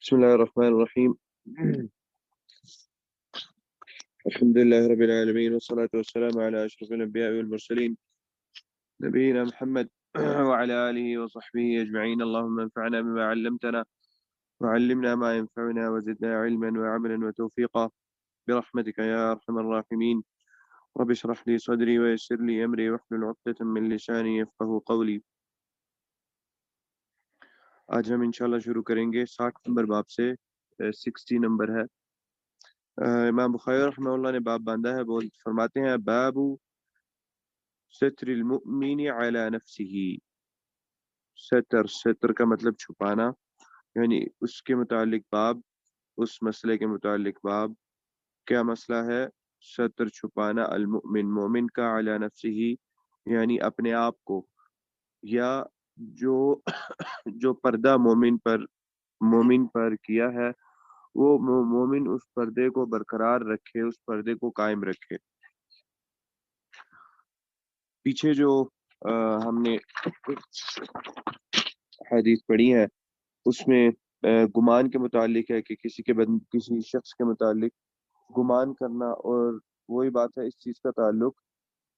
بسم الله الرحمن الرحيم. الحمد لله رب العالمين والصلاة والسلام على أشرف الأنبياء والمرسلين نبينا محمد وعلى آله وصحبه أجمعين. اللهم انفعنا بما علمتنا وعلمنا ما ينفعنا وزدنا علما وعملا وتوفيقا برحمتك يا أرحم الراحمين. رب اشرح لي صدري ويسر لي أمري واحلل عقدة من لساني يفقه قولي. آج ہم انشاءاللہ شروع کریں گے 60 نمبر باب سے 60 نمبر ہے. امام بخاری رحمہ اللہ نے باب باندھا ہے. فرماتے ہیں باب ستر المؤمن علی نفسه. ستر کا مطلب چھپانا، یعنی اس کے متعلق باب، اس مسئلے کے متعلق باب. کیا مسئلہ ہے؟ ستر چھپانا المؤمن، مومن کا، علی نفسه یعنی اپنے آپ کو، یا جو جو پردہ مومن پر کیا ہے وہ مومن اس پردے کو برقرار رکھے، اس پردے کو قائم رکھے. پیچھے جو ہم نے حدیث پڑھی ہے اس میں گمان کے متعلق ہے کہ کسی شخص کے متعلق گمان کرنا، اور وہی بات ہے، اس چیز کا تعلق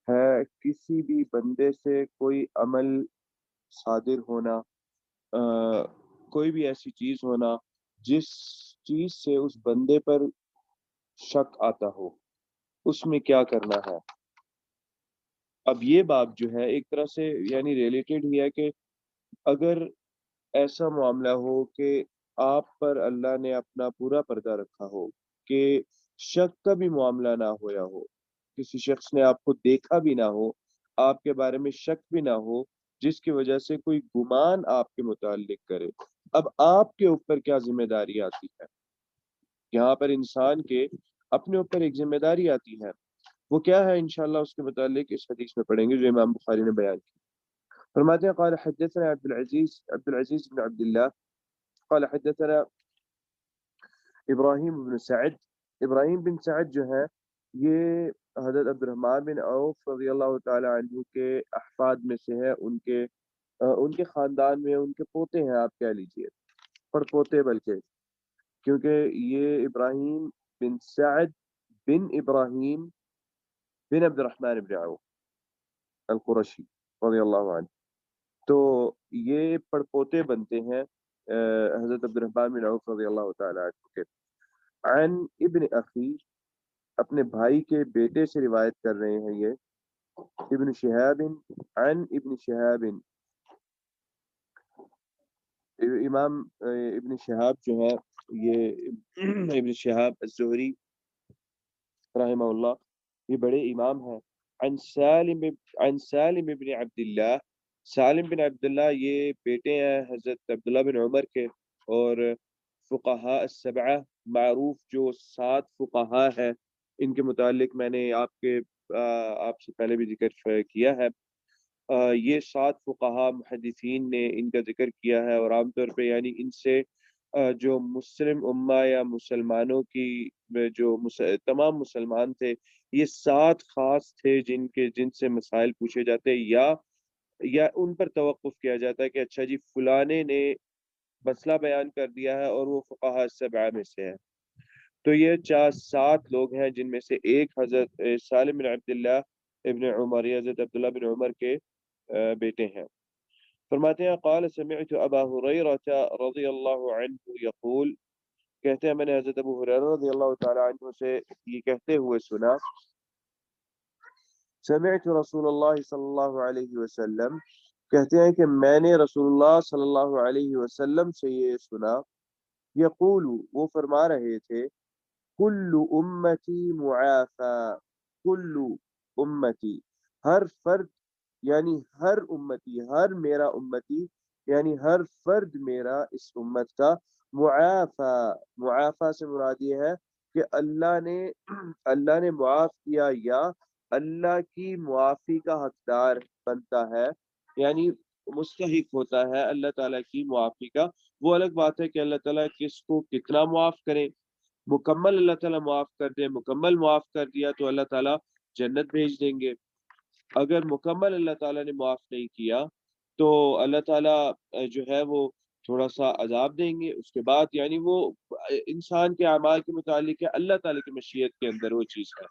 ہے کسی بھی بندے سے کوئی عمل صادر ہونا، کوئی بھی ایسی چیز ہونا جس چیز سے اس بندے پر شک آتا ہو، اس میں کیا کرنا ہے. اب یہ باب جو ہے ایک طرح سے یعنی ریلیٹڈ ہی ہے کہ اگر ایسا معاملہ ہو کہ آپ پر اللہ نے اپنا پورا پردہ رکھا ہو، کہ شک کا بھی معاملہ نہ ہویا ہو، کسی شخص نے آپ کو دیکھا بھی نہ ہو، آپ کے بارے میں شک بھی نہ ہو، جس کی وجہ سے کوئی گمان آپ کے متعلق کرے، اب آپ کے اوپر کیا ذمہ داری آتی ہے؟ یہاں پر انسان کے اپنے اوپر ایک ذمہ داری آتی ہے. وہ کیا ہے انشاءاللہ اس کے متعلق اس حدیث میں پڑھیں گے جو امام بخاری نے بیان کی. فرماتے ہیں قال حدثنا عبد العزيز بن عبد الله قال حدثنا ابراہیم بن سعد. ابراہیم بن سعد جو ہے یہ حضرت عبد الرحمن بن عوف رضی اللہ تعالی عنہ کے احفاد میں سے ہے. ان کے خاندان میں ان کے پوتے ہیں، آپ کہہ لیجئے، پر پوتے بلکہ، کیونکہ یہ ابراہیم بن سعد بن ابراہیم بن عبد الرحمن بن عوف القرشی رضی اللہ عنہ، تو یہ پڑپوتے بنتے ہیں حضرت عبد الرحمن بن عوف رضی اللہ تعالی عنہ کے. عن ابن اخی، اپنے بھائی کے بیٹے سے روایت کر رہے ہیں یہ. ابن شہاب، عن ابن شہاب، امام ابن شہاب جو ہے یہ ابن شہاب الزہری رحمہ اللہ، یہ بڑے امام ہیں. عن سالم بن عبداللہ، سالم بن عبداللہ یہ بیٹے ہیں حضرت عبداللہ بن عمر کے، اور فقہاء السبعہ، معروف جو 7 فقہاء ہے ان کے متعلق میں نے آپ سے پہلے بھی ذکر کیا ہے. یہ 7 فقہاء محدثین نے ان کا ذکر کیا ہے، اور عام طور پہ یعنی ان سے جو مسلم امہ یا مسلمانوں کی جو تمام مسلمان تھے، یہ 7 خاص تھے جن سے مسائل پوچھے جاتے، یا ان پر توقف کیا جاتا ہے کہ اچھا جی فلانے نے مسئلہ بیان کر دیا ہے اور وہ فقہاء السبعہ میں سے ہے. تو یہ 7 لوگ ہیں جن میں سے ایک حضرت سالم بن عبداللہ ابن عمر، یہ حضرت عبداللہ بن عمر کے بیٹے ہیں. فرماتے ہیں قال سمعت ابا ہریرہ رضی اللہ عنہ یقول، کہتے ہیں میں نے حضرت ابو ہریرہ رضی اللہ تعالی عنہ سے یہ کہتے ہوئے سنا، سمعت رسول اللہ صلی اللہ علیہ وسلم، کہتے ہیں کہ میں نے رسول اللہ صلی اللہ علیہ وسلم سے یہ سنا، یقول، وہ فرما رہے تھے، کل امتی معافی، کل امتی، ہر فرد یعنی ہر امتی، ہر میرا امتی یعنی ہر فرد میرا اس امت کا، معافی سے مراد یہ ہے کہ اللہ نے معاف کیا یا اللہ کی معافی کا حقدار بنتا ہے، یعنی مستحق ہوتا ہے اللہ تعالیٰ کی معافی کا. وہ الگ بات ہے کہ اللہ تعالیٰ کس کو کتنا معاف کرے. مکمل اللہ تعالیٰ معاف کر دے، مکمل معاف کر دیا تو اللہ تعالیٰ جنت بھیج دیں گے. اگر مکمل اللہ تعالیٰ نے معاف نہیں کیا تو اللہ تعالیٰ جو ہے وہ تھوڑا سا عذاب دیں گے، اس کے بعد یعنی وہ انسان کے اعمال کے متعلق ہے، اللہ تعالیٰ کی مشیت کے اندر وہ چیز ہے۔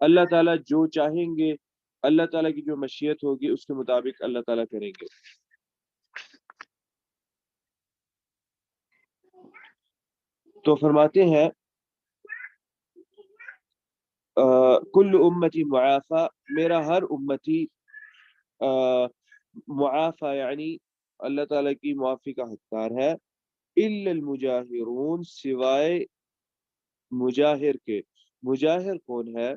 اللہ تعالیٰ جو چاہیں گے، اللہ تعالیٰ کی جو مشیت ہوگی اس کے مطابق اللہ تعالیٰ کریں گے۔ تو فرماتے ہیں کل امتی معافی، میرا ہر امتی معافی یعنی اللہ تعالیٰ کی معافی کا حقدار ہے، الا المجاہرون، سوائے مجاہر کے۔ مجاہر کون ہے؟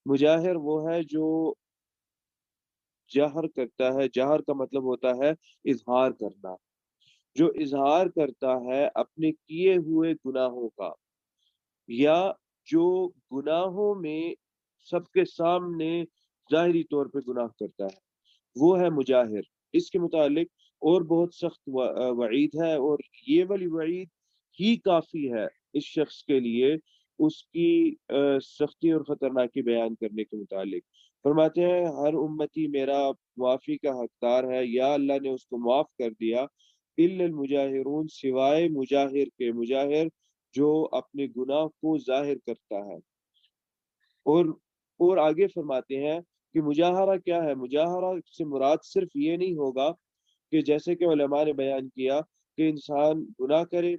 مجاہر وہ ہے جو جہر کرتا ہے، جہر کا مطلب ہوتا ہے اظہار کرنا، جو اظہار کرتا ہے اپنے کیے ہوئے گناہوں کا، یا جو گناہوں میں سب کے سامنے ظاہری طور پہ گناہ کرتا ہے، وہ ہے مجاہر۔ اس کے متعلق اور بہت سخت وعید ہے، اور یہ والی وعید ہی کافی ہے اس شخص کے لیے اس کی سختی اور خطرناکی بیان کرنے کے متعلق۔ فرماتے ہیں ہر امتی میرا معافی کا حقدار ہے، یا اللہ نے اس کو معاف کر دیا، الا المجاہرون، سوائے مجاہر کے۔ مجاہر جو اپنے گناہ کو ظاہر کرتا ہے۔ اور آگے فرماتے ہیں کہ مجاہرہ کیا ہے؟ مجاہرہ سے مراد صرف یہ نہیں ہوگا کہ جیسے کہ علماء نے بیان کیا کہ انسان گناہ کرے،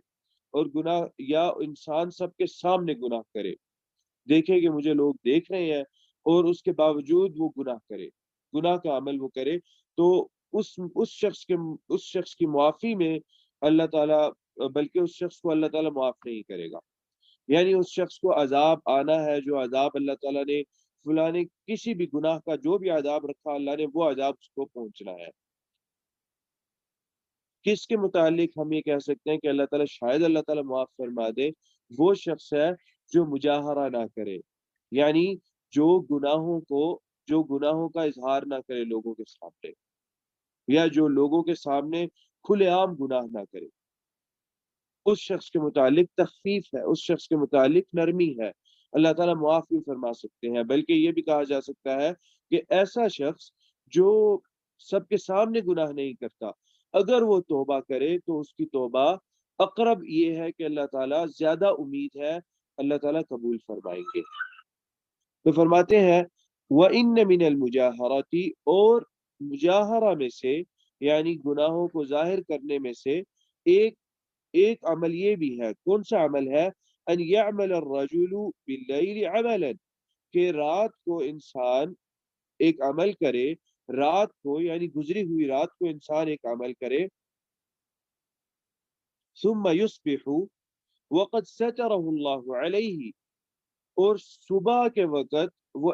اور گناہ یا انسان سب کے سامنے گناہ کرے، دیکھے کہ مجھے لوگ دیکھ رہے ہیں، اور اس کے باوجود وہ گناہ کرے، گناہ کا عمل وہ کرے، تو اس شخص کی معافی میں اللہ تعالیٰ، بلکہ اس شخص کو اللہ تعالیٰ معاف نہیں کرے گا۔ یعنی اس شخص کو عذاب آنا ہے، جو عذاب اللہ تعالیٰ نے فلانے کسی بھی گناہ کا جو بھی عذاب رکھا اللہ نے، وہ عذاب اس کو پہنچنا ہے۔ کس کے متعلق ہم یہ کہہ سکتے ہیں کہ اللہ تعالیٰ شاید اللہ تعالیٰ معاف فرما دے؟ وہ شخص ہے جو مجاہرہ نہ کرے، یعنی جو گناہوں کا اظہار نہ کرے لوگوں کے سامنے، یا جو لوگوں کے سامنے کھلے عام گناہ نہ کرے۔ اس شخص کے متعلق تخفیف ہے، اس شخص کے متعلق نرمی ہے، اللہ تعالیٰ معاف بھی فرما سکتے ہیں۔ بلکہ یہ بھی کہا جا سکتا ہے کہ ایسا شخص جو سب کے سامنے گناہ نہیں کرتا، اگر وہ توبہ کرے تو اس کی توبہ اقرب یہ ہے کہ اللہ تعالیٰ، زیادہ امید ہے اللہ تعالیٰ قبول فرمائیں گے۔ تو فرماتے ہیں وَإِنَّ مِنَ الْمُجَاهَرَةِ، اور مجاہرہ میں سے یعنی گناہوں کو ظاہر کرنے میں سے ایک ایک عمل یہ بھی ہے۔ کون سا عمل ہے؟ ان يعمل الرجل بالليل عملا، کہ رات کو انسان ایک عمل کرے، رات کو یعنی گزری ہوئی رات کو انسان ایک عمل کرے، ثم يصبح وقد ستره الله علیہ، اور صبح کے وقت وہ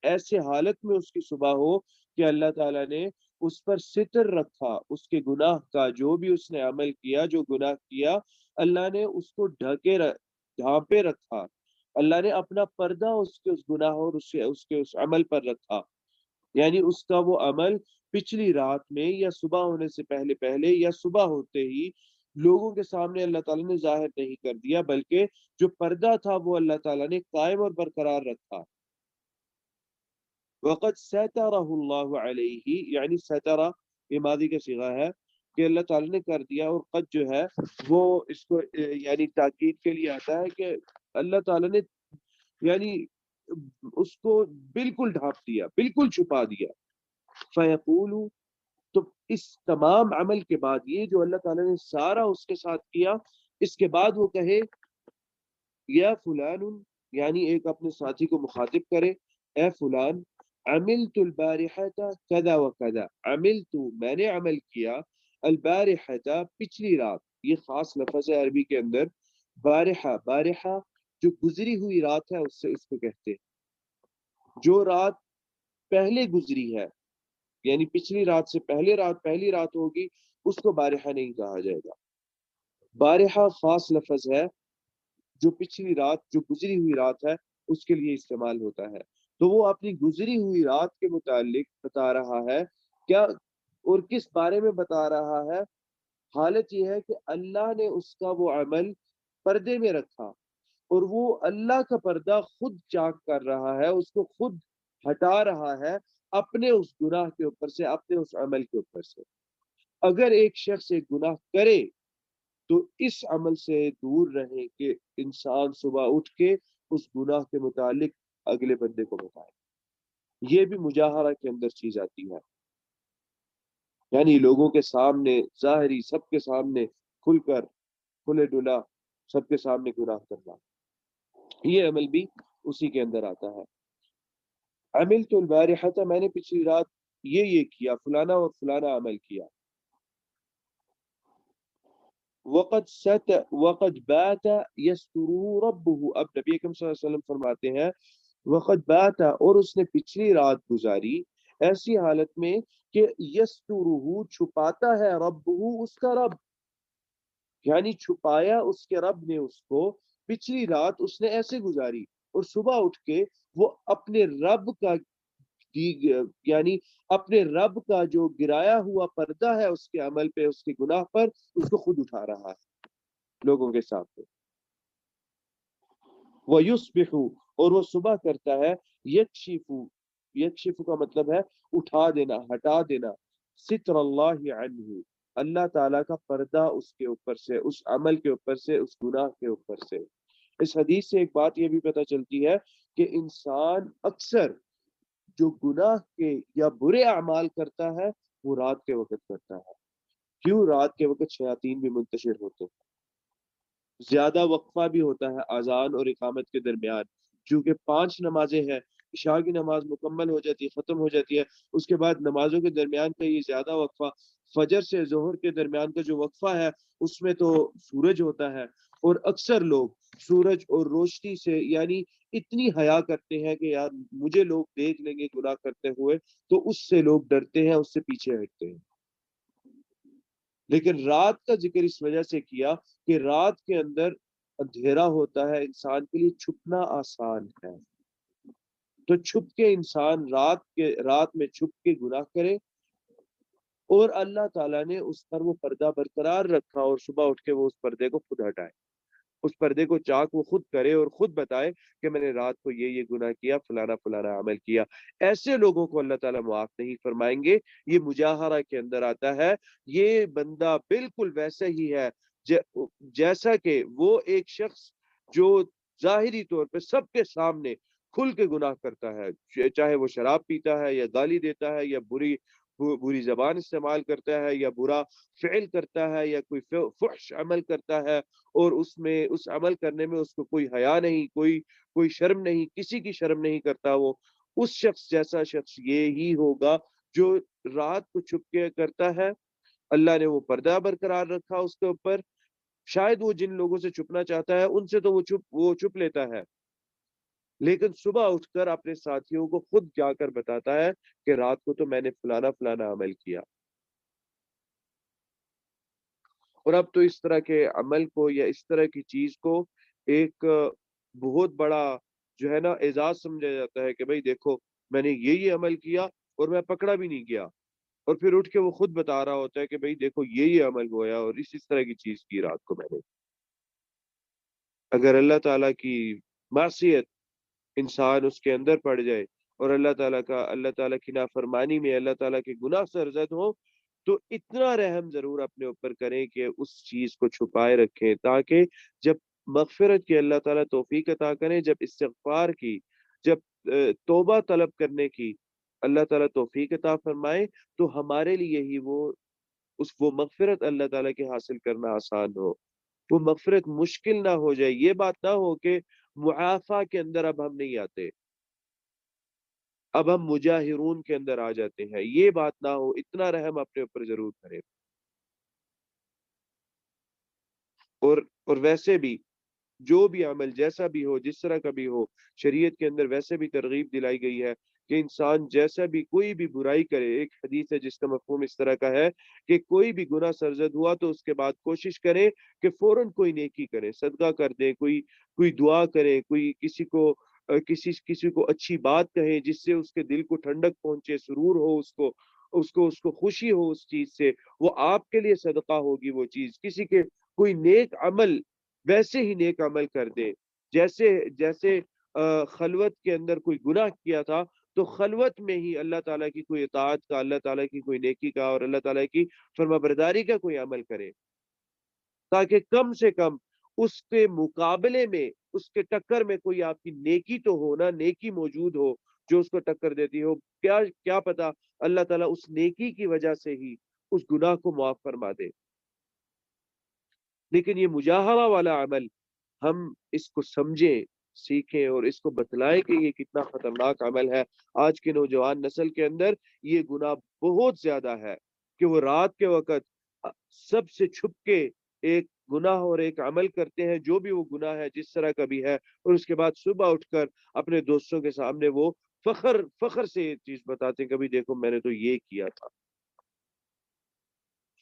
ایسے حالت میں اس کی صبح ہو کہ اللہ تعالیٰ نے اس پر ستر رکھا، اس کے گناہ کا، جو بھی اس نے عمل کیا، جو گناہ کیا، اللہ نے اس کو ڈھانپے رکھا، اللہ نے اپنا پردہ اس گناہ اور اس عمل پر رکھا، یعنی اس کا وہ عمل پچھلی رات میں یا صبح ہونے سے پہلے پہلے یا صبح ہوتے ہی لوگوں کے سامنے اللہ تعالیٰ نے ظاہر نہیں کر دیا، بلکہ جو پردہ تھا وہ اللہ تعالیٰ نے قائم اور برقرار رکھا۔ وقد سترہ اللہ علیہ، یعنی سترہ یہ ماضی کا صیغہ ہے کہ اللہ تعالیٰ نے کر دیا، اور قد جو ہے وہ اس کو یعنی تاکید کے لیے آتا ہے کہ اللہ تعالیٰ نے یعنی اس کو بالکل ڈھانپ دیا، بالکل چھپا دیا۔ فیقول، تو اس تمام عمل کے بعد، یہ جو اللہ تعالیٰ نے سارا اس کے ساتھ کیا، اس کے بعد وہ کہے یا فلان، یعنی ایک اپنے ساتھی کو مخاطب کرے، اے فلان، عملت البارحۃ کذا و کذا، عملت میں نے عمل کیا، البارحۃ پچھلی رات، یہ خاص لفظ ہے عربی کے اندر، بارحہ جو گزری ہوئی رات ہے اس کو کہتے ہیں، جو رات پہلے گزری ہے، یعنی پچھلی رات سے پہلی رات ہوگی، اس کو بارحہ نہیں کہا جائے گا۔ بارحہ خاص لفظ ہے جو پچھلی رات، جو گزری ہوئی رات ہے اس کے لیے استعمال ہوتا ہے۔ تو وہ اپنی گزری ہوئی رات کے متعلق بتا رہا ہے کیا، اور کس بارے میں بتا رہا ہے؟ حالت یہ ہے کہ اللہ نے اس کا وہ عمل پردے میں رکھا، اور وہ اللہ کا پردہ خود چاک کر رہا ہے، اس کو خود ہٹا رہا ہے اپنے اس گناہ کے اوپر سے، اپنے اس عمل کے اوپر سے۔ اگر ایک شخص ایک گناہ کرے تو اس عمل سے دور رہیں کہ انسان صبح اٹھ کے اس گناہ کے متعلق اگلے بندے کو بتائے. یہ بھی مجاہرہ کے اندر چیز آتی ہے، یعنی لوگوں کے سامنے ظاہری سب کے سامنے کھل کر کھلے ڈلا سب کے سامنے گناہ کرنا، یہ عمل بھی اسی کے اندر آتا ہے. عملت البارحۃ، میں نے پچھلی رات یہ کیا، فلانا اور فلانا عمل کیا. وقد بات یسترہ ربہ، اب نبی اکرم صلی اللہ علیہ وسلم فرماتے ہیں وقد بات، اور اس نے پچھلی رات گزاری ایسی حالت میں کہ یسترہ چھپاتا ہے ربہ اس کا رب، یعنی چھپایا اس کے رب نے اس کو. پچھلی رات اس نے ایسے گزاری اور صبح اٹھ کے وہ اپنے رب کا یعنی اپنے رب کا جو گرایا ہوا پردہ ہے اس کے عمل پہ، اس کے گناہ پر، اس کو خود اٹھا رہا ہے لوگوں کے سامنے. وَيُصْبِحُ، اور وہ صبح کرتا ہے، یکشف کا مطلب ہے اٹھا دینا، ہٹا دینا، ستر اللہ عنہ، اللہ تعالیٰ کا پردہ اس کے اوپر سے، اس عمل کے اوپر سے، اس گناہ کے اوپر سے. اس حدیث سے ایک بات یہ بھی پتہ چلتی ہے کہ انسان اکثر جو گناہ کے یا برے اعمال کرتا ہے وہ رات کے وقت کرتا ہے. کیوں؟ رات کے وقت شیاطین بھی منتشر ہوتے ہیں، زیادہ وقفہ بھی ہوتا ہے اذان اور اقامت کے درمیان، چونکہ 5 نمازیں ہیں، عشاء کی نماز مکمل ہو جاتی ہے، ختم ہو جاتی ہے، اس کے بعد نمازوں کے درمیان کا یہ زیادہ وقفہ، فجر سے ظہر کے درمیان کا جو وقفہ ہے اس میں تو سورج ہوتا ہے، اور اکثر لوگ سورج اور روشنی سے یعنی اتنی حیا کرتے ہیں کہ یار مجھے لوگ دیکھ لیں گے گناہ کرتے ہوئے، تو اس سے لوگ ڈرتے ہیں، اس سے پیچھے ہٹتے ہیں. لیکن رات کا ذکر اس وجہ سے کیا کہ رات کے اندر اندھیرا ہوتا ہے، انسان کے لیے چھپنا آسان ہے، تو چھپ کے انسان رات میں چھپ کے گناہ کرے، اور اللہ تعالیٰ نے اس پر وہ پردہ برقرار رکھا، اور صبح اٹھ کے وہ اس پردے کو خود ہٹائے، اس پردے کو چاک وہ خود کرے اور خود بتائے کہ میں نے رات کو یہ گناہ کیا، فلانا فلانا عمل کیا. ایسے لوگوں کو اللہ تعالیٰ معاف نہیں فرمائیں گے. یہ مجاہرہ کے اندر آتا ہے. یہ بندہ بالکل ویسا ہی ہے جیسا کہ وہ ایک شخص جو ظاہری طور پہ سب کے سامنے کھل کے گناہ کرتا ہے، چاہے وہ شراب پیتا ہے یا گالی دیتا ہے یا بری زبان استعمال کرتا ہے یا برا فعل کرتا ہے یا کوئی فحش عمل کرتا ہے، اور اس عمل کرنے میں اس کو کوئی حیا نہیں، کوئی شرم نہیں، کسی کی شرم نہیں کرتا. وہ اس شخص جیسا شخص یہی ہوگا جو رات کو چھپ کے کرتا ہے. اللہ نے وہ پردہ برقرار رکھا اس کے اوپر، شاید وہ جن لوگوں سے چھپنا چاہتا ہے ان سے تو وہ چھپ لیتا ہے، لیکن صبح اٹھ کر اپنے ساتھیوں کو خود جا کر بتاتا ہے کہ رات کو تو میں نے فلانا فلانا عمل کیا. اور اب تو اس طرح کے عمل کو یا اس طرح کی چیز کو ایک بہت بڑا جو ہے نا اعزاز سمجھا جاتا ہے کہ بھئی دیکھو میں نے یہ عمل کیا اور میں پکڑا بھی نہیں گیا، اور پھر اٹھ کے وہ خود بتا رہا ہوتا ہے کہ بھئی دیکھو یہ عمل ہوا اور اس طرح کی چیز کی رات کو میں نے. اگر اللہ تعالیٰ کی معصیت انسان اس کے اندر پڑ جائے اور اللہ تعالیٰ کی نافرمانی میں اللہ تعالیٰ کے گناہ سرزد ہو، تو اتنا رحم ضرور اپنے اوپر کریں کہ اس چیز کو چھپائے رکھیں، تاکہ جب مغفرت کی اللہ تعالیٰ توفیق عطا کریں، جب استغفار کی، جب توبہ طلب کرنے کی اللہ تعالیٰ توفیق عطا فرمائے، تو ہمارے لیے ہی وہ مغفرت اللہ تعالیٰ کے حاصل کرنا آسان ہو، وہ مغفرت مشکل نہ ہو جائے. یہ بات نہ ہو کہ معافی کے اندر اب ہم نہیں آتے، اب ہم مجاہرون کے اندر آ جاتے ہیں، یہ بات نہ ہو. اتنا رحم اپنے اوپر ضرور کرے. اور ویسے بھی جو بھی عمل جیسا بھی ہو، جس طرح کا بھی ہو، شریعت کے اندر ویسے بھی ترغیب دلائی گئی ہے کہ انسان جیسا بھی کوئی بھی برائی کرے. ایک حدیث ہے جس کا مفہوم اس طرح کا ہے کہ کوئی بھی گناہ سرزد ہوا تو اس کے بعد کوشش کرے کہ فوراً کوئی نیکی کرے، صدقہ کر دے، کوئی دعا کرے، کوئی کسی کو اچھی بات کہے جس سے اس کے دل کو ٹھنڈک پہنچے، سرور ہو، اس کو خوشی ہو اس چیز سے. وہ آپ کے لیے صدقہ ہوگی وہ چیز. کسی کے کوئی نیک عمل ویسے ہی نیک عمل کر دے، جیسے خلوت کے اندر کوئی گناہ کیا تھا تو خلوت میں ہی اللہ تعالیٰ کی کوئی اطاعت کا، اللہ تعالیٰ کی کوئی نیکی کا اور اللہ تعالیٰ کی فرما برداری کا کوئی عمل کرے، تاکہ کم سے کم اس کے مقابلے میں، اس کے ٹکر میں کوئی آپ کی نیکی تو ہو نا، نیکی موجود ہو جو اس کو ٹکر دیتی ہو۔ کیا پتا اللہ تعالیٰ اس نیکی کی وجہ سے ہی اس گناہ کو معاف فرما دے۔ لیکن یہ مجاہرہ والا عمل، ہم اس کو سمجھیں، سیکھیں اور اس کو بتلائیں کہ یہ کتنا خطرناک عمل ہے۔ آج کے نوجوان نسل کے اندر یہ گناہ بہت زیادہ ہے کہ وہ رات کے وقت سب سے چھپ کے ایک گناہ اور ایک عمل کرتے ہیں، جو بھی وہ گناہ ہے جس طرح کا بھی ہے، اور اس کے بعد صبح اٹھ کر اپنے دوستوں کے سامنے وہ فخر سے یہ چیز بتاتے ہیں، کبھی دیکھو میں نے تو یہ کیا تھا۔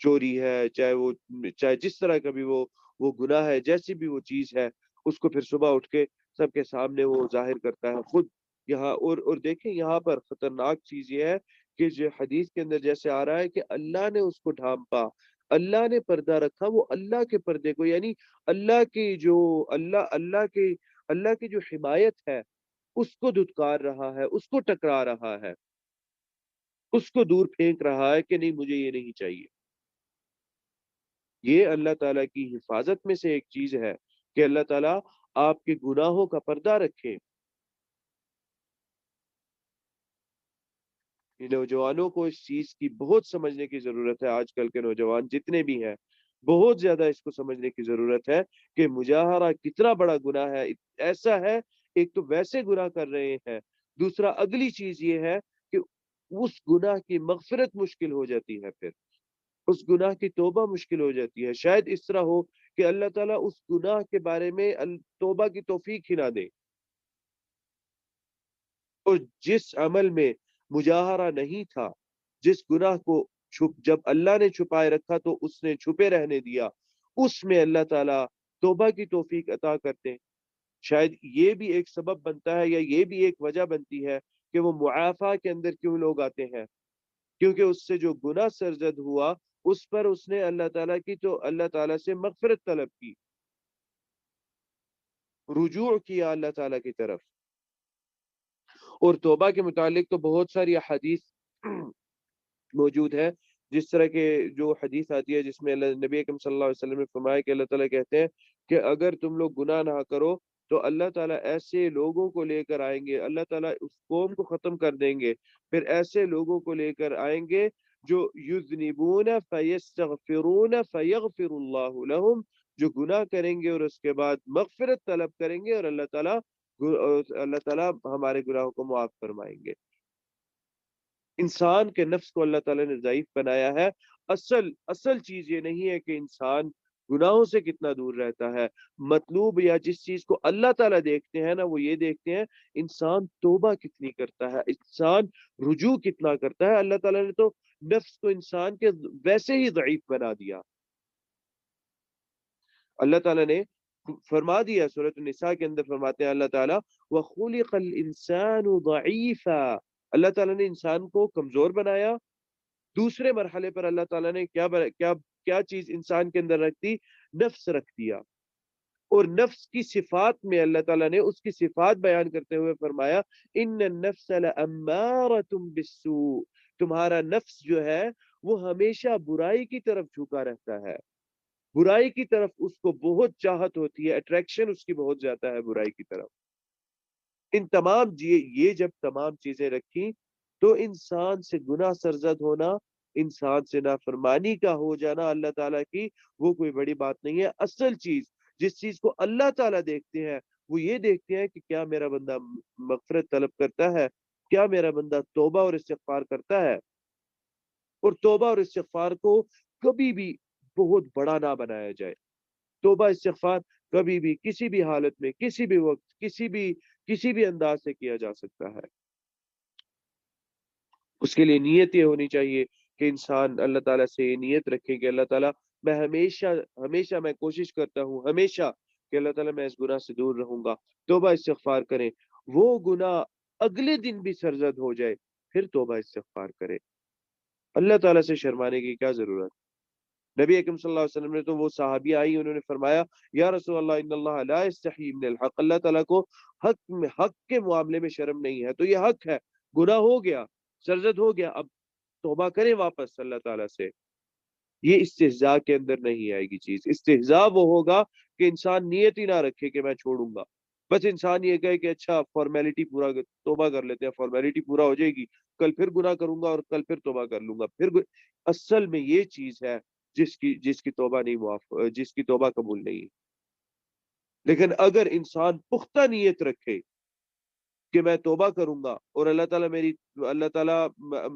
چوری ہے، چاہے جس طرح کا بھی وہ گناہ ہے، جیسی بھی وہ چیز ہے، اس کو پھر صبح اٹھ کے سب کے سامنے وہ ظاہر کرتا ہے خود یہاں۔ اور دیکھیں یہاں پر خطرناک چیز یہ ہے کہ جو حدیث کے اندر جیسے آ رہا ہے کہ اللہ نے اس کو ڈھانپا، اللہ نے پردہ رکھا، وہ اللہ کے پردے کو، یعنی اللہ کی جو اللہ کی جو حمایت ہے اس کو دھتکار رہا ہے، اس کو ٹکرا رہا ہے، اس کو دور پھینک رہا ہے کہ نہیں مجھے یہ نہیں چاہیے۔ یہ اللہ تعالیٰ کی حفاظت میں سے ایک چیز ہے کہ اللہ تعالیٰ آپ کے گناہوں کا پردہ رکھے۔ یہ نوجوانوں کو اس چیز کی بہت سمجھنے کی ضرورت ہے، آج کل کے نوجوان جتنے بھی ہیں بہت زیادہ اس کو سمجھنے کی ضرورت ہے کہ مجاہرہ کتنا بڑا گناہ ہے۔ ایسا ہے، ایک تو ویسے گناہ کر رہے ہیں، دوسرا اگلی چیز یہ ہے کہ اس گناہ کی مغفرت مشکل ہو جاتی ہے، پھر اس گناہ کی توبہ مشکل ہو جاتی ہے۔ شاید اس طرح ہو کہ اللہ تعالیٰ اس گناہ کے بارے میں توبہ کی توفیق ہی نہ دے، اور جس عمل میں مجاہرہ نہیں تھا، جس گناہ کو جب اللہ نے چھپائے رکھا تو اس نے چھپے رہنے دیا، اس میں اللہ تعالیٰ توبہ کی توفیق عطا کرتے ہیں۔ شاید یہ بھی ایک سبب بنتا ہے، یا یہ بھی ایک وجہ بنتی ہے کہ وہ معافی کے اندر کیوں لوگ آتے ہیں، کیونکہ اس سے جو گناہ سرزد ہوا اس پر اس نے اللہ تعالیٰ سے مغفرت طلب کی، رجوع کیا اللہ تعالیٰ کی طرف۔ اور توبہ کے متعلق تو بہت ساری احادیث موجود ہے، جس طرح کے جو حدیث آتی ہے جس میں نبی اکرم صلی اللہ علیہ وسلم نے فرمایا کہ اللہ تعالیٰ کہتے ہیں کہ اگر تم لوگ گناہ نہ کرو تو اللہ تعالیٰ ایسے لوگوں کو لے کر آئیں گے، اللہ تعالیٰ اس قوم کو ختم کر دیں گے، پھر ایسے لوگوں کو لے کر آئیں گے جو یذنبون فیستغفرون فیغفر اللہ لہم، جو گناہ کریں گے اور اس کے بعد مغفرت طلب کریں گے، اور اللہ تعالیٰ ہمارے گناہوں کو معاف فرمائیں گے۔ انسان کے نفس کو اللہ تعالیٰ نے ضعیف بنایا ہے۔ اصل چیز یہ نہیں ہے کہ انسان گناہوں سے کتنا دور رہتا ہے، مطلوب یا جس چیز کو اللہ تعالیٰ دیکھتے ہیں نا، وہ یہ دیکھتے ہیں انسان توبہ کتنی کرتا ہے، انسان رجوع کتنا کرتا ہے۔ اللہ تعالیٰ نے تو نفس کو انسان کے ویسے ہی ضعیف بنا دیا۔ اللہ تعالیٰ نے فرما دیا سورۃ النساء کے اندر، فرماتے ہیں اللہ تعالیٰ وَخُلِقَ الْإِنسَانُ ضَعِيفًا، اللہ تعالیٰ نے انسان کو کمزور بنایا۔ دوسرے مرحلے پر اللہ تعالیٰ نے کیا چیز انسان کے اندر رکھ دی؟ نفس رکھ دیا۔ اور نفس کی صفات میں اللہ تعالیٰ نے اس کی صفات بیان کرتے ہوئے فرمایا ان النفس لأمارة بالسوء، تمہارا نفس جو ہے وہ ہمیشہ برائی کی طرف جھکا رہتا ہے، برائی کی طرف اس کو بہت چاہت ہوتی ہے، اٹریکشن اس کی بہت زیادہ ہے برائی کی طرف۔ یہ جب تمام چیزیں رکھی تو انسان سے گناہ سرزد ہونا، انسان سے نافرمانی کا ہو جانا اللہ تعالیٰ کی، وہ کوئی بڑی بات نہیں ہے۔ اصل چیز جس چیز کو اللہ تعالیٰ دیکھتے ہیں وہ یہ دیکھتے ہیں کہ کیا میرا بندہ مغفرت طلب کرتا ہے، کیا میرا بندہ توبہ اور استغفار کرتا ہے۔ اور توبہ اور استغفار کو کبھی بھی بہت بڑا نہ بنایا جائے۔ توبہ استغفار کبھی بھی کسی بھی حالت میں کسی بھی وقت کسی بھی انداز سے کیا جا سکتا ہے۔ اس کے لیے نیت یہ ہونی چاہیے کہ انسان اللہ تعالیٰ سے یہ نیت رکھے کہ اللہ تعالیٰ میں ہمیشہ میں کوشش کرتا ہوں ہمیشہ کہ اللہ تعالیٰ میں اس گناہ سے دور رہوں گا۔ توبہ استغفار کریں، وہ گناہ اگلے دن بھی سرزد ہو جائے پھر توبہ استغفار کرے۔ اللہ تعالیٰ سے شرمانے کی کیا ضرورت؟ نبی اکرم صلی اللہ علیہ وسلم نے تو، وہ صحابی آئی انہوں نے فرمایا یا رسول اللہ ان اللہ لا یستحی من الحق، اللہ تعالیٰ کو حق کے معاملے میں شرم نہیں ہے، تو یہ حق ہے، گناہ ہو گیا، سرزد ہو گیا، اب توبہ کریں واپس اللہ تعالیٰ سے۔ یہ استہزاء کے اندر نہیں آئے گی چیز. استہزاء وہ ہوگا کہ انسان نیت ہی نہ رکھے کہ میں چھوڑوں گا، بس انسان یہ کہے کہ اچھا فارمیلٹی پورا توبہ کر لیتے ہیں، فارمیلٹی پورا ہو جائے گی، کل پھر گناہ کروں گا اور کل پھر توبہ کر لوں گا اصل میں یہ چیز ہے جس کی توبہ نہیں جس کی توبہ قبول نہیں. لیکن اگر انسان پختہ نیت رکھے کہ میں توبہ کروں گا اور اللہ تعالیٰ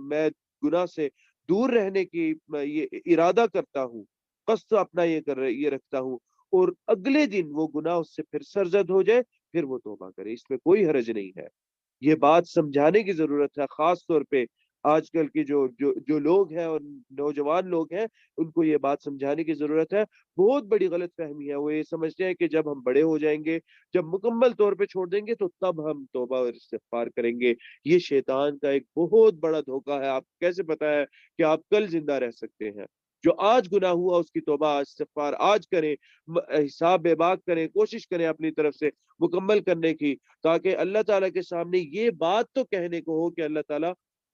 میں گناہ سے دور رہنے کی یہ ارادہ کرتا ہوں، قصد اپنا یہ رکھتا ہوں، اور اگلے دن وہ گناہ اس سے پھر سرزد ہو جائے، پھر وہ توبہ کرے، اس میں کوئی حرج نہیں ہے. یہ بات سمجھانے کی ضرورت ہے، خاص طور پہ آج کل کے جو لوگ ہیں اور نوجوان لوگ ہیں، ان کو یہ بات سمجھانے کی ضرورت ہے. بہت بڑی غلط فہمی ہے، وہ یہ سمجھتے ہیں کہ جب ہم بڑے ہو جائیں گے، جب مکمل طور پہ چھوڑ دیں گے تو تب ہم توبہ اور استغفار کریں گے. یہ شیطان کا ایک بہت بڑا دھوکہ ہے. آپ کیسے پتا ہے کہ آپ کل زندہ رہ سکتے ہیں؟ جو آج گناہ ہوا اس کی توبہ استغفار آج کریں، حساب بے باک کریں، کوشش کریں اپنی طرف سے مکمل کرنے کی، تاکہ اللہ تعالیٰ کے سامنے یہ بات تو کہنے کو ہو کہ اللہ تعالیٰ،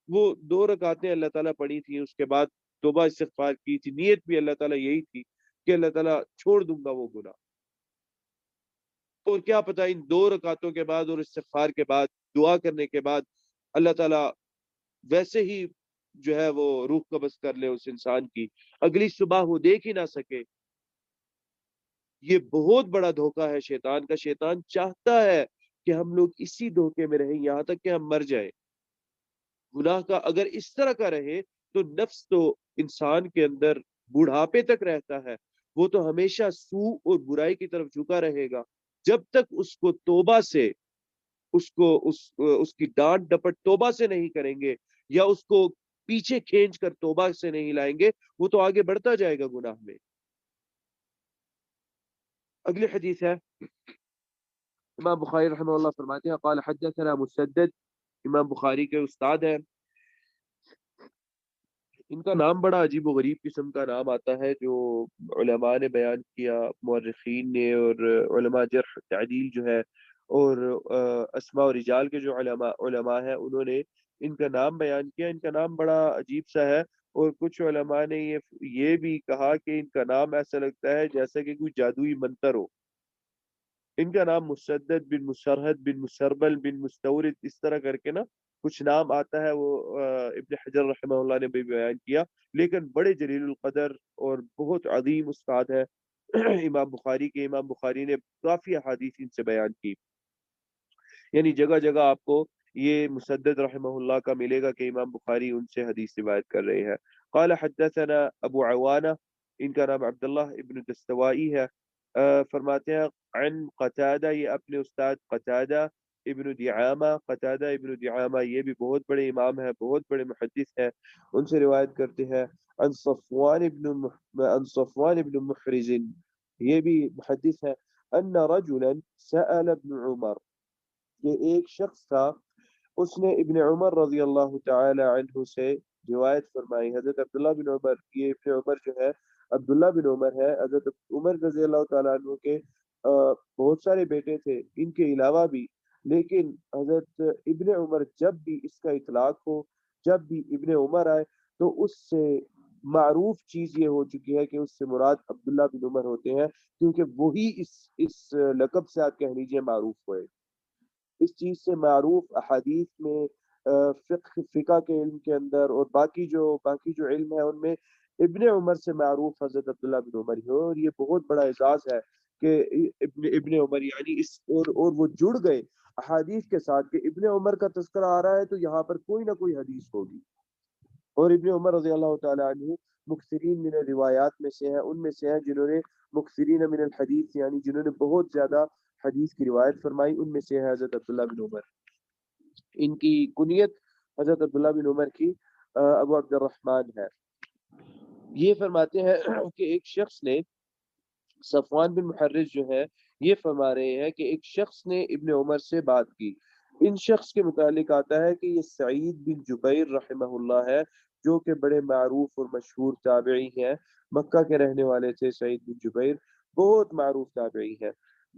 وہ 2 رکعتیں اللہ تعالیٰ پڑھی تھی، اس کے بعد توبہ استغفار کی تھی، نیت بھی اللہ تعالیٰ یہی تھی کہ اللہ تعالیٰ چھوڑ دوں گا وہ گناہ. اور کیا پتا ان 2 رکعتوں کے بعد اور استغفار کے بعد، دعا کرنے کے بعد، اللہ تعالیٰ ویسے ہی جو ہے وہ روح قبض کر لے اس انسان کی، اگلی صبح وہ دیکھ ہی نہ سکے. یہ بہت بڑا دھوکہ ہے شیطان کا. شیطان چاہتا ہے کہ ہم لوگ اسی دھوکے میں رہیں یہاں تک کہ ہم مر جائیں. گناہ کا اگر اس طرح کا رہے تو نفس تو انسان کے اندر بڑھاپے تک رہتا ہے، وہ تو ہمیشہ سوء اور برائی کی طرف جھکا رہے گا. جب تک اس کو توبہ سے اس کی ڈانٹ ڈپٹ توبہ سے نہیں کریں گے، یا اس کو پیچھے کھینچ کر توبہ سے نہیں لائیں گے، وہ تو آگے بڑھتا جائے گا گناہ میں. اگلی حدیث ہے، امام بخاری رحمہ اللہ فرماتے ہیں قال حدثنا مسدد، امام بخاری کے استاد ہیں. ان کا نام بڑا عجیب و غریب قسم کا نام آتا ہے، جو علماء نے بیان کیا، مورخین نے، اور علماء جرح تعدیل جو ہے، اور اسماء و رجال کے جو علماء ہیں، انہوں نے ان کا نام بیان کیا. ان کا نام بڑا عجیب سا ہے، اور کچھ علماء نے یہ بھی کہا کہ ان کا نام ایسا لگتا ہے جیسا کہ کوئی جادوئی منتر ہو. ان کا نام مسدد بن مسرحد بن مسربل بن مستورد اس طرح کر کے نا کچھ نام آتا ہے. وہ ابن حجر رحمہ اللہ نے بھی بیان کیا، لیکن بڑے جلیل القدر اور بہت عظیم استاد ہے امام بخاری کے. امام بخاری نے کافی احادیث ان سے بیان کی، یعنی جگہ جگہ آپ کو یہ مسدد رحمہ اللہ کا ملے گا کہ امام بخاری ان سے حدیث روایت کر رہے ہیں. قال حدثنا ابو عوانہ، ان کا نام عبداللہ ابن دستوائی ہے. فرماتے ہیں عن قتادہ، یہ اپنے استاد قتادہ ابن دعامہ. قتادہ ابن دعامہ یہ بھی بہت بڑے امام ہیں، بہت بڑے محدث ہیں، ان سے روایت کرتے ہیں. عن صفوان ابن محرز، یہ بھی محدث ہے. ان رجلا سأل ابن عمر، کہ ایک شخص تھا، اس نے ابن عمر رضی اللہ تعالی عنہ سے روایت فرمائی. حضرت عبداللہ بن عمر، یہ ابن عمر جو ہے عبداللہ بن عمر ہے. حضرت عمر رضی اللہ تعالیٰ عنہ کے بہت سارے بیٹے تھے ان کے علاوہ بھی، لیکن حضرت ابن عمر جب بھی اس کا اطلاق ہو، جب بھی ابن عمر آئے، تو اس سے معروف چیز یہ ہو چکی ہے کہ اس سے مراد عبداللہ بن عمر ہوتے ہیں، کیونکہ وہی اس لقب سے آپ کہہ لیجیے معروف ہوئے. اس چیز سے معروف احادیث میں، فقہ کے علم کے اندر، اور باقی جو علم ہے ان میں ابن عمر سے معروف حضرت عبداللہ بن عمر ہی ہو. اور یہ بہت بڑا اعزاز ہے کہ ابن عمر یعنی اور وہ جڑ گئے احادیث کے ساتھ کہ ابن عمر کا تذکرہ آ رہا ہے تو یہاں پر کوئی نہ کوئی حدیث ہوگی. اور ابن عمر رضی اللہ تعالی عنہ مکثرین من روایات میں سے ہیں، ان میں سے ہیں جنہوں نے مکثرین من الحدیث، یعنی جنہوں نے بہت زیادہ حدیث کی روایت فرمائی، ان میں سے ہے حضرت عبداللہ بن عمر. ان کی کنیت حضرت عبداللہ بن عمر کی ابو عبد الرحمن ہے. یہ فرماتے ہیں کہ ایک شخص نے، صفوان بن محرز جو ہے یہ فرما رہے ہیں کہ ایک شخص نے ابن عمر سے بات کی. ان شخص کے متعلق آتا ہے کہ یہ سعید بن جبیر رحمہ اللہ ہے، جو کہ بڑے معروف اور مشہور تابعی ہیں، مکہ کے رہنے والے تھے. سعید بن جبیر بہت معروف تابعی ہیں.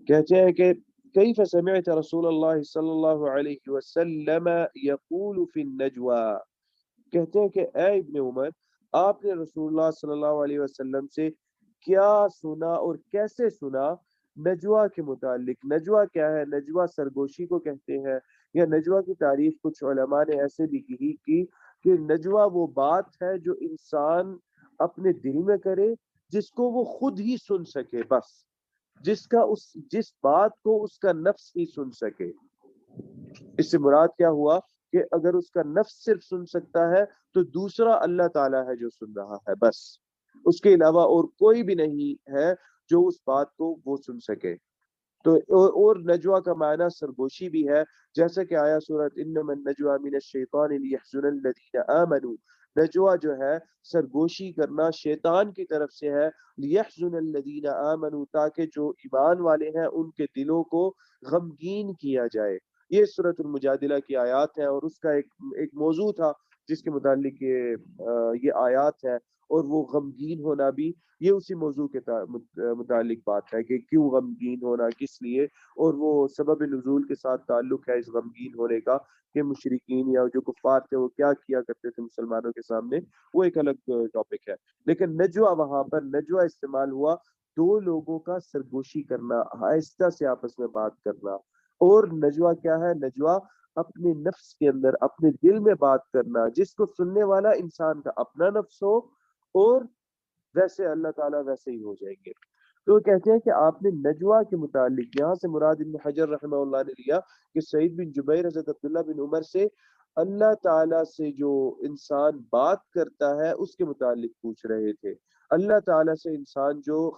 کہتے ہیں کہ کیف سمعت رسول اللہ صلی اللہ علیہ وسلم یقول فی النجوى، کہتے ہیں کہ اے ابن عمر، آپ نے رسول اللہ صلی اللہ علیہ وسلم سے کیا سنا اور کیسے سنا نجوا کے متعلق؟ نجوا کیا ہے؟ نجوا سرگوشی کو کہتے ہیں، یا نجوا کی تعریف کچھ علماء نے ایسے بھی کی کہ نجوا وہ بات ہے جو انسان اپنے دل میں کرے، جس کو وہ خود ہی سن سکے، بس جس بات کو اس کا نفس ہی سن سکے۔ اس سے مراد کیا ہوا کہ اگر اس کا نفس صرف سن سکتا ہے تو دوسرا اللہ تعالیٰ ہے جو سن رہا ہے، بس اس کے علاوہ اور کوئی بھی نہیں ہے جو اس بات کو وہ سن سکے۔ تو اور نجوا کا معنی سرگوشی بھی ہے، جیسا کہ آیا سورۃ انما النجوى من الشیطان لیحزن الذین آمنوا۔ نجوا جو ہے سرگوشی کرنا شیطان کی طرف سے ہے، لیحزن الذین آمنوا، تاکہ جو ایمان والے ہیں ان کے دلوں کو غمگین کیا جائے۔ یہ سورۃ المجادلہ کی آیات ہیں، اور اس کا ایک موضوع تھا جس کے متعلق یہ آیات ہے، اور وہ غمگین ہونا بھی یہ اسی موضوع کے متعلق بات ہے کہ کیوں غمگین ہونا، کس لیے، اور وہ سبب نزول کے ساتھ تعلق ہے اس غمگین ہونے کا، کہ مشرکین یا جو کفار تھے وہ کیا کیا کرتے تھے مسلمانوں کے سامنے، وہ ایک الگ ٹاپک ہے۔ لیکن نجوا، وہاں پر نجوا استعمال ہوا دو لوگوں کا سرگوشی کرنا، آہستہ سے آپس میں بات کرنا۔ اور نجوا کیا ہے؟ نجوا اپنے نفس کے اندر، اپنے دل میں بات کرنا، جس کو سننے والا انسان کا اپنا نفس ہو، اور ویسے اللہ تعالیٰ ویسے ہی ہو جائیں گے۔ تو وہ کہتے ہیں کہ آپ نے نجوا کے متعلق، یہاں سے مراد ابن حجر رحمہ اللہ نے لیا کہ سعید بن جبیر، حضرت عبداللہ بن عمر سے اللہ تعالیٰ سے جو انسان بات کرتا ہے اس کے متعلق پوچھ رہے تھے۔ اللہ تعالیٰ سے انسان جو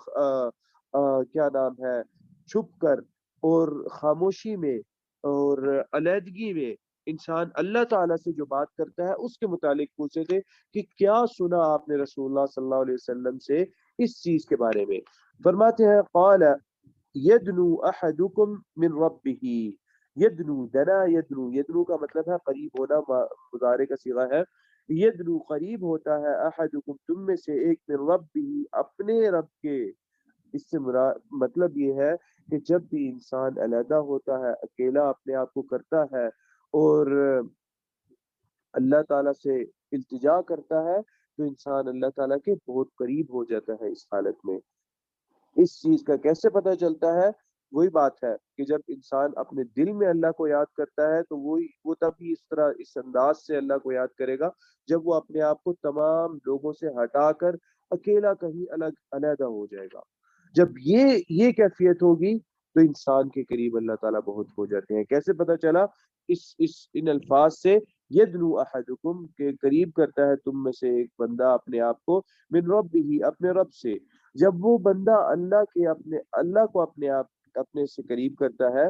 کیا نام ہے، چھپ کر اور خاموشی میں اور علیحدگی میں انسان اللہ تعالیٰ سے جو بات کرتا ہے اس کے متعلق پوچھے تھے کہ کیا سنا آپ نے رسول اللہ صلی اللہ علیہ وسلم سے اس چیز کے بارے میں؟ فرماتے ہیں قال یدنو احدکم من ربہ۔ یدنو، دنا یدنو، یدنو کا مطلب ہے قریب ہونا، مضارع کا صیغہ ہے۔ یدنو قریب ہوتا ہے، احدکم تم میں سے ایک، من ربہ اپنے رب کے۔ اس سے مطلب یہ ہے کہ جب بھی انسان علیحدہ ہوتا ہے، اکیلا اپنے آپ کو کرتا ہے اور اللہ تعالیٰ سے التجا کرتا ہے، تو انسان اللہ تعالیٰ کے بہت قریب ہو جاتا ہے اس حالت میں۔ اس چیز کا کیسے پتہ چلتا ہے؟ وہی بات ہے کہ جب انسان اپنے دل میں اللہ کو یاد کرتا ہے تو وہ تب ہی اس طرح، اس انداز سے اللہ کو یاد کرے گا جب وہ اپنے آپ کو تمام لوگوں سے ہٹا کر اکیلا کہیں الگ علیحدہ ہو جائے گا۔ جب یہ کیفیت ہوگی تو انسان کے قریب اللہ تعالیٰ بہت ہو جاتے ہیں۔ کیسے پتہ چلا؟ ان الفاظ سے، یدنو احدکم کے قریب کرتا ہے تم میں سے ایک بندہ اپنے آپ کو، من ربہ اپنے رب سے۔ جب وہ بندہ اللہ کو اپنے سے قریب کرتا ہے،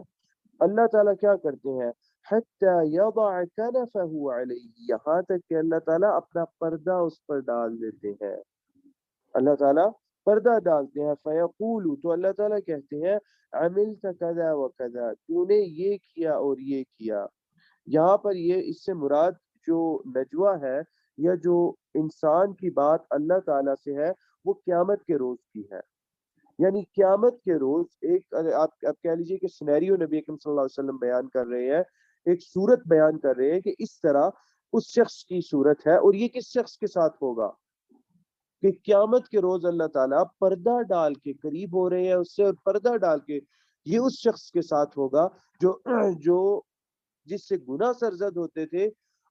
اللہ تعالیٰ کیا کرتے ہیں؟ حتی یضع کنفہ علیہ، یہاں تک کہ اللہ تعالیٰ اپنا پردہ اس پر ڈال دیتے ہیں۔ اللہ تعالیٰ پردہ ڈالتے ہیں، فیقول، تو اللہ تعالیٰ کہتے ہیں عملت کذا و کذا، تو نے یہ کیا اور یہ کیا۔ یہاں پر اس سے مراد جو نجوا ہے، یا جو انسان کی بات اللہ تعالیٰ سے ہے، وہ قیامت کے روز کی ہے۔ یعنی قیامت کے روز ایک، آپ کہہ لیجئے کہ سینیریو نبی اکرم صلی اللہ علیہ وسلم بیان کر رہے ہیں، ایک صورت بیان کر رہے ہیں کہ اس طرح اس شخص کی صورت ہے، اور یہ کس شخص کے ساتھ ہوگا؟ کہ قیامت کے روز اللہ تعالیٰ پردہ ڈال کے قریب ہو رہے ہیں اس سے، اور پردہ ڈال کے یہ اس شخص کے ساتھ ہوگا جو جس سے گناہ سرزد ہوتے تھے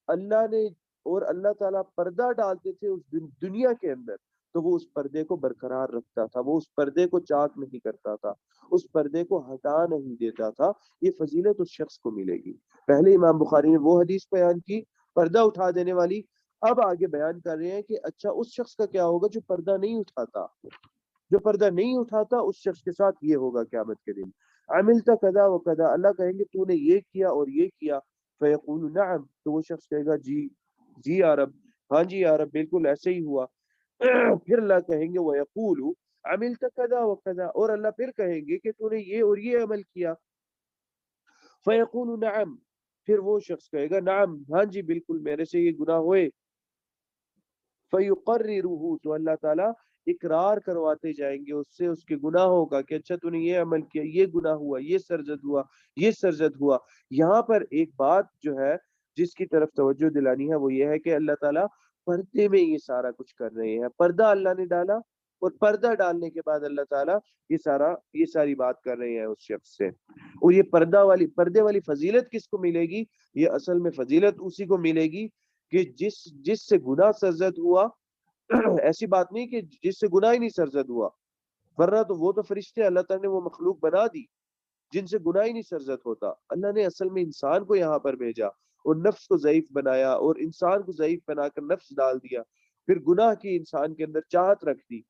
اللہ نے، اور اللہ تعالیٰ پردہ ڈالتے تھے اس دنیا کے اندر، تو وہ اس پردے کو برقرار رکھتا تھا، وہ اس پردے کو چاک نہیں کرتا تھا، اس پردے کو ہٹا نہیں دیتا تھا۔ یہ فضیلت اس شخص کو ملے گی۔ پہلے امام بخاری نے وہ حدیث بیان کی پردہ اٹھا دینے والی، اب آگے بیان کر رہے ہیں کہ اچھا اس شخص کا کیا ہوگا جو پردہ نہیں اٹھاتا۔ جو پردہ نہیں اٹھاتا اس شخص کے ساتھ یہ ہوگا قیامت کے دن، عملت کذا و کذا، اللہ کہیں گے تو نے یہ کیا اور یہ کیا، فیقول نعم، تو وہ شخص کہے گا جی جی یا رب، ہاں جی یا رب، بالکل ایسے ہی ہوا۔ پھر اللہ کہیں گے ویقول عملت کذا و کذا، اور اللہ پھر کہیں گے کہ تو نے یہ اور یہ عمل کیا، فیقول نعم، پھر وہ شخص کہے گا نعم، ہاں جی بالکل میرے سے یہ گناہ ہوئے۔ فَيُقَرِّرُهُ، تو اللہ تعالیٰ اقرار کرواتے جائیں گے اس سے، اس کے گناہوں کا، کہ اچھا تو نے یہ عمل کیا، یہ گناہ ہوا، یہ سرزد ہوا، یہ سرزد ہوا۔ یہاں پر ایک بات جو ہے جس کی طرف توجہ دلانی ہے وہ یہ ہے کہ اللہ تعالیٰ پردے میں یہ سارا کچھ کر رہے ہیں. پردہ اللہ نے ڈالا اور پردہ ڈالنے کے بعد اللہ تعالیٰ یہ ساری بات کر رہے ہیں اس شخص سے. اور یہ پردے والی فضیلت کس کو ملے گی؟ یہ اصل میں فضیلت اسی کو ملے گی کہ جس سے گناہ سرزد ہوا. ایسی بات نہیں کہ جس سے گناہ ہی نہیں سرزد ہوا، ورنہ تو وہ تو فرشتے اللہ تعالیٰ نے وہ مخلوق بنا دی جن سے گناہ ہی نہیں سرزد ہوتا. اللہ نے اصل میں انسان کو یہاں پر بھیجا اور نفس کو ضعیف بنایا اور انسان کو ضعیف بنا کر نفس ڈال دیا، پھر گناہ کی انسان کے اندر چاہت رکھ دی.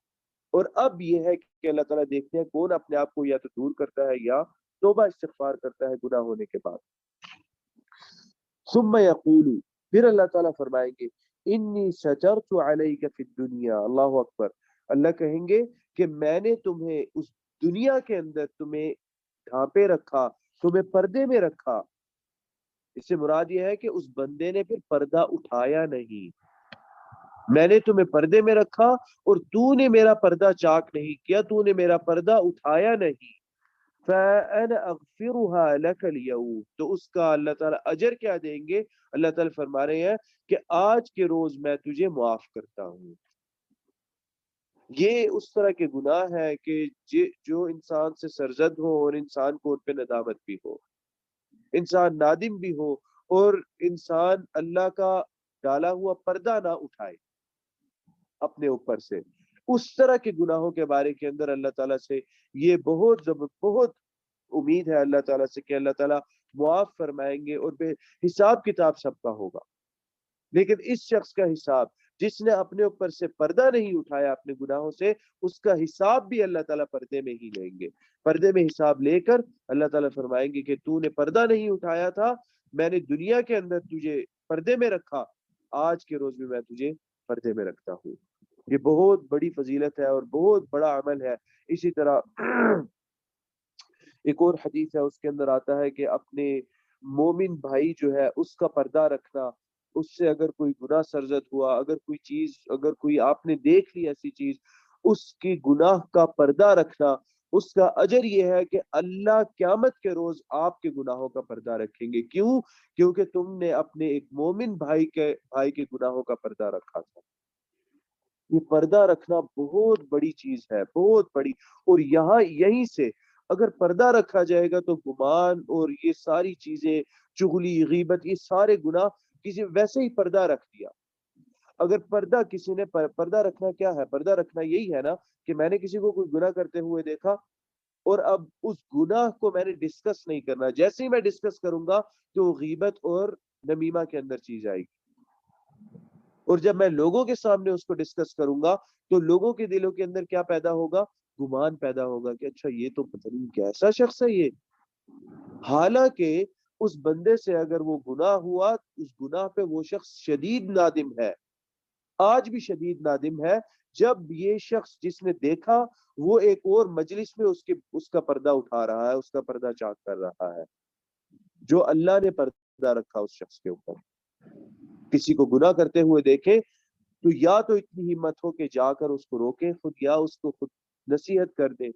اور اب یہ ہے کہ اللہ تعالیٰ دیکھتے ہیں کون اپنے آپ کو یا تو دور کرتا ہے یا توبہ استغفار کرتا ہے گناہ ہونے کے بعد. ثم یقول، پھر اللہ تعالیٰ فرمائیں گے انی سترت علیک فی الدنیا. اللہ اکبر. اللہ کہیں گے کہ میں نے تمہیں اس دنیا کے اندر تمہیں ڈھانپے رکھا، تمہیں پردے میں رکھا. اس سے مراد یہ ہے کہ اس بندے نے پھر پردہ اٹھایا نہیں. میں نے تمہیں پردے میں رکھا اور تو نے میرا پردہ چاک نہیں کیا، تو نے میرا پردہ اٹھایا نہیں. فَأَنَا أَغْفِرُهَا لَكَ الْيَوْمَ، تو اس کا اللہ تعالیٰ اجر کیا دیں گے؟ اللہ تعالیٰ فرما رہے ہیں کہ آج کے روز میں تجھے معاف کرتا ہوں. یہ اس طرح کے گناہ ہے کہ جو انسان سے سرزد ہو اور انسان کو ان پہ ندامت بھی ہو، انسان نادم بھی ہو اور انسان اللہ کا ڈالا ہوا پردہ نہ اٹھائے اپنے اوپر سے. اس طرح کے گناہوں کے بارے کے اندر اللہ تعالیٰ سے یہ بہت امید ہے اللہ تعالیٰ سے کہ اللہ تعالیٰ معاف فرمائیں گے اور بے حساب کتاب سب کا ہوگا. لیکن اس شخص کا حساب جس نے اپنے اوپر سے پردہ نہیں اٹھایا اپنے گناہوں سے، اس کا حساب بھی اللہ تعالیٰ پردے میں ہی لیں گے. پردے میں حساب لے کر اللہ تعالیٰ فرمائیں گے کہ تو نے پردہ نہیں اٹھایا تھا، میں نے دنیا کے اندر تجھے پردے میں رکھا، آج کے روز بھی میں تجھے پردے میں رکھتا ہوں. یہ بہت بڑی فضیلت ہے اور بہت بڑا عمل ہے. اسی طرح ایک اور حدیث ہے، اس کے اندر آتا ہے کہ اپنے مومن بھائی جو ہے اس کا پردہ رکھنا، اس سے اگر کوئی گناہ سرزد ہوا، اگر کوئی آپ نے دیکھ لی ایسی چیز، اس کی گناہ کا پردہ رکھنا، اس کا اجر یہ ہے کہ اللہ قیامت کے روز آپ کے گناہوں کا پردہ رکھیں گے. کیوں؟ کیونکہ تم نے اپنے ایک مومن بھائی کے گناہوں کا پردہ رکھا تھا. یہ پردہ رکھنا بہت بڑی چیز ہے، بہت بڑی. اور یہیں سے اگر پردہ رکھا جائے گا تو گمان اور یہ ساری چیزیں، چغلی، غیبت، یہ سارے گناہ کسی ویسے ہی پردہ رکھ دیا. اگر پردہ کسی نے پردہ رکھنا کیا ہے؟ پردہ رکھنا یہی ہے نا کہ میں نے کسی کو کوئی گناہ کرتے ہوئے دیکھا اور اب اس گناہ کو میں نے ڈسکس نہیں کرنا. جیسے ہی میں ڈسکس کروں گا تو غیبت اور نمیمہ کے اندر چیز آئے گی. اور جب میں لوگوں کے سامنے اس کو ڈسکس کروں گا تو لوگوں کے دلوں کے اندر کیا پیدا ہوگا؟ گمان پیدا ہوگا کہ اچھا یہ تو پتہ نہیں کیسا شخص ہے یہ. حالانکہ اس بندے سے اگر وہ گناہ ہوا، اس گناہ پہ وہ شخص شدید نادم ہے، آج بھی شدید نادم ہے. جب یہ شخص جس نے دیکھا وہ ایک اور مجلس میں اس کا پردہ اٹھا رہا ہے، اس کا پردہ چاک کر رہا ہے، جو اللہ نے پردہ رکھا اس شخص کے اوپر. کسی کو گناہ کرتے ہوئے دیکھے تو یا تو اتنی ہمت ہو کہ جا کر اس کو روکیں خود، یا اس کو خود نصیحت کر دیں.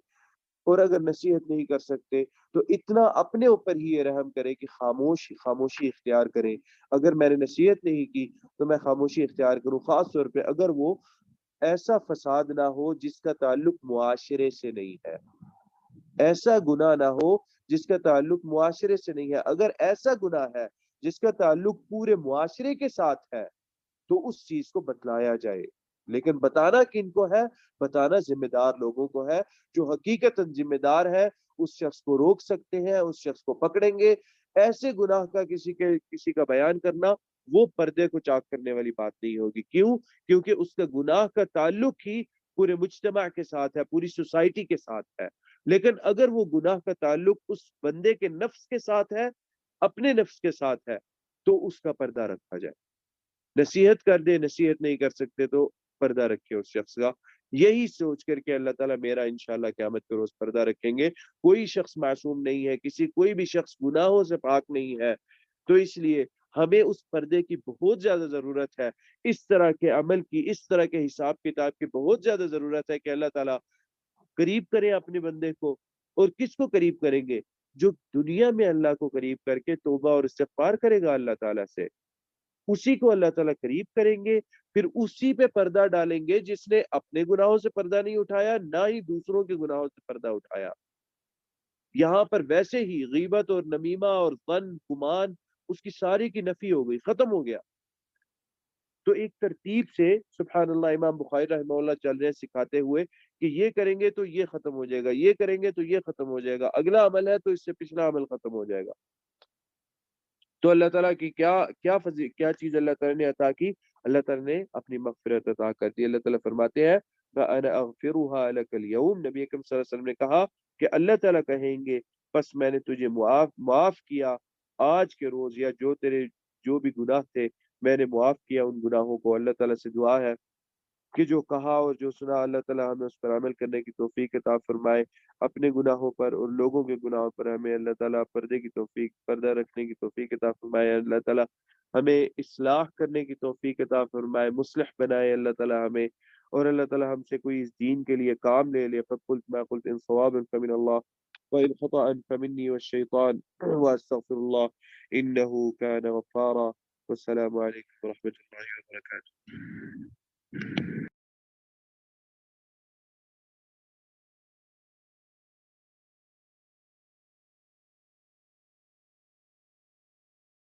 اور اگر نصیحت نہیں کر سکتے تو اتنا اپنے اوپر ہی یہ رحم کرے کہ خاموشی اختیار کریں. اگر میں نے نصیحت نہیں کی تو میں خاموشی اختیار کروں، خاص طور پہ اگر وہ ایسا فساد نہ ہو جس کا تعلق معاشرے سے نہیں ہے، ایسا گناہ نہ ہو جس کا تعلق معاشرے سے نہیں ہے. اگر ایسا گناہ ہے جس کا تعلق پورے معاشرے کے ساتھ ہے تو اس چیز کو بتلایا جائے. لیکن بتانا کن کو ہے؟ بتانا ذمہ دار لوگوں کو ہے جو حقیقتاً ذمہ دار ہے. اس شخص کو روک سکتے ہیں، اس شخص کو پکڑیں گے. ایسے گناہ کا کسی کا بیان کرنا وہ پردے کو چاک کرنے والی بات نہیں ہوگی. کیوں؟ کیونکہ اس کا گناہ کا تعلق ہی پورے مجتمع کے ساتھ ہے، پوری سوسائٹی کے ساتھ ہے. لیکن اگر وہ گناہ کا تعلق اس بندے کے نفس کے ساتھ ہے، اپنے نفس کے ساتھ ہے، تو اس کا پردہ رکھا جائے. نصیحت کر دے، نصیحت نہیں کر سکتے تو پردہ رکھے اس شخص کا. یہی سوچ کر کے اللہ تعالیٰ میرا انشاءاللہ قیامت کے روز پردہ رکھیں گے. کوئی شخص معصوم نہیں ہے، کوئی بھی شخص گناہوں سے پاک نہیں ہے. تو اس لیے ہمیں اس پردے کی بہت زیادہ ضرورت ہے، اس طرح کے عمل کی، اس طرح کے حساب کتاب کی بہت زیادہ ضرورت ہے کہ اللہ تعالیٰ قریب کریں اپنے بندے کو. اور کس کو قریب کریں گے؟ جو دنیا میں اللہ کو قریب کر کے توبہ اور استغفار کرے گا اللہ تعالیٰ سے، اسی کو اللہ تعالیٰ قریب کریں گے. پھر اسی پہ پردہ ڈالیں گے جس نے اپنے گناہوں سے پردہ نہیں اٹھایا، نہ ہی دوسروں کے گناہوں سے پردہ اٹھایا۔ یہاں پر ویسے ہی غیبت اور نمیمہ اور ظن گمان اس کی ساری کی نفی ہو گئی، ختم ہو گیا۔ تو ایک ترتیب سے سبحان اللہ امام بخاری رحمہ اللہ چل رہے ہیں سکھاتے ہوئے کہ یہ کریں گے تو یہ ختم ہو جائے گا، یہ کریں گے تو یہ ختم ہو جائے گا، اگلا عمل ہے تو اس سے پچھلا عمل ختم ہو جائے گا۔ تو اللہ تعالیٰ کی کیا چیز اللہ تعالیٰ نے عطا کی؟ اللہ تعالیٰ نے اپنی مغفرت عطا کر دی۔ اللہ تعالیٰ فرماتے ہیں فَأَنَا أَغْفِرُهَا لَكَ الْيَوْمَ، نبی اکرم صلی اللہ علیہ وسلم نے کہا کہ اللہ تعالیٰ کہیں گے بس میں نے تجھے معاف کیا آج کے روز، یا جو بھی گناہ تھے میں نے معاف کیا ان گناہوں کو۔ اللہ تعالیٰ سے دعا ہے کہ جو کہا اور جو سنا اللہ تعالیٰ ہمیں اس پر عمل کرنے کی توفیق عطا فرمائے، اپنے گناہوں پر اور لوگوں کے گناہوں پر ہمیں اللہ تعالیٰ پردہ رکھنے کی توفیق عطا فرمائے، اللہ تعالیٰ ہمیں اصلاح کرنے کی توفیق عطا فرمائے، مصلح بنائے اللہ تعالیٰ ہمیں، اور اللہ تعالیٰ ہم سے کوئی اس دین کے لیے کام لے لے۔ فقلت ما قلت ان صوابا فمن اللہ وإن خطأ فمني والشيطان وأستغفر الله إنه كان غفارا، والسلام عليكم ورحمة الله وبركاته۔